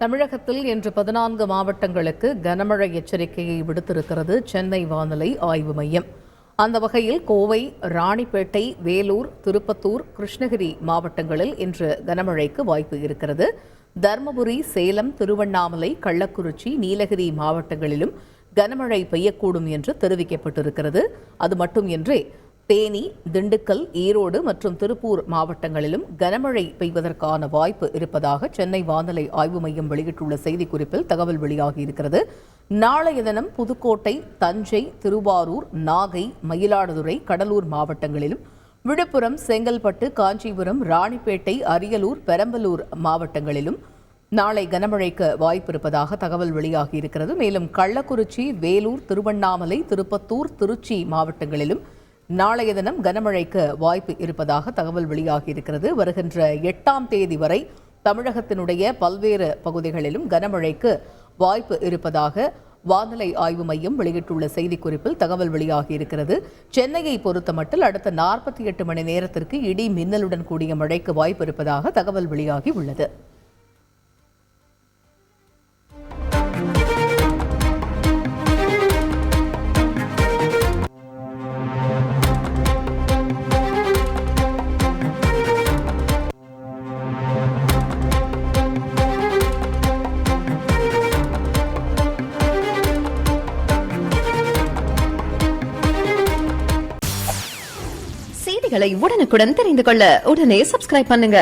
தமிழகத்தில் இன்று 14 மாவட்டங்களுக்கு கனமழை எச்சரிக்கையை விடுத்திருக்கிறது சென்னை வானிலை ஆய்வு மையம். அந்த வகையில் கோவை, ராணிப்பேட்டை, வேலூர், திருப்பத்தூர், கிருஷ்ணகிரி மாவட்டங்களில் இன்று கனமழைக்கு வாய்ப்பு இருக்கிறது. தருமபுரி, சேலம், திருவண்ணாமலை, கள்ளக்குறிச்சி, நீலகிரி மாவட்டங்களிலும் கனமழை பெய்யக்கூடும் என்று தெரிவிக்கப்பட்டிருக்கிறது. அது மட்டுமின்றி தேனி, திண்டுக்கல், ஈரோடு மற்றும் திருப்பூர் மாவட்டங்களிலும் கனமழை பெய்வதற்கான வாய்ப்பு இருப்பதாக சென்னை வானிலை ஆய்வு மையம் வெளியிட்டுள்ள செய்திக்குறிப்பில் தகவல் வெளியாகியிருக்கிறது. நாளைய தினம் புதுக்கோட்டை, தஞ்சை, திருவாரூர், நாகை, மயிலாடுதுறை, கடலூர் மாவட்டங்களிலும், விழுப்புரம், செங்கல்பட்டு, காஞ்சிபுரம், ராணிப்பேட்டை, அரியலூர், பெரம்பலூர் மாவட்டங்களிலும் நாளை கனமழைக்கு வாய்ப்பு இருப்பதாக தகவல் வெளியாகியிருக்கிறது. மேலும் கள்ளக்குறிச்சி, வேலூர், திருவண்ணாமலை, திருப்பத்தூர், திருச்சி மாவட்டங்களிலும் நாளைய தினம் கனமழைக்கு வாய்ப்பு இருப்பதாக தகவல் வெளியாகியிருக்கிறது. வருகின்ற 8ஆம் தேதி வரை தமிழகத்தினுடைய பல்வேறு பகுதிகளிலும் கனமழைக்கு வாய்ப்பு இருப்பதாக வானிலை ஆய்வு மையம் வெளியிட்டுள்ள செய்திக்குறிப்பில் தகவல் வெளியாகியிருக்கிறது. சென்னையை பொறுத்தமட்டில் அடுத்த 48 மணி நேரத்திற்கு இடி மின்னலுடன் கூடிய மழைக்கு வாய்ப்பு இருப்பதாக தகவல் வெளியாகி உள்ளது. செய்திகளை உடனுக்குடன் தெரிந்து கொள்ள உடனே சப்ஸ்கிரைப் பண்ணுங்க.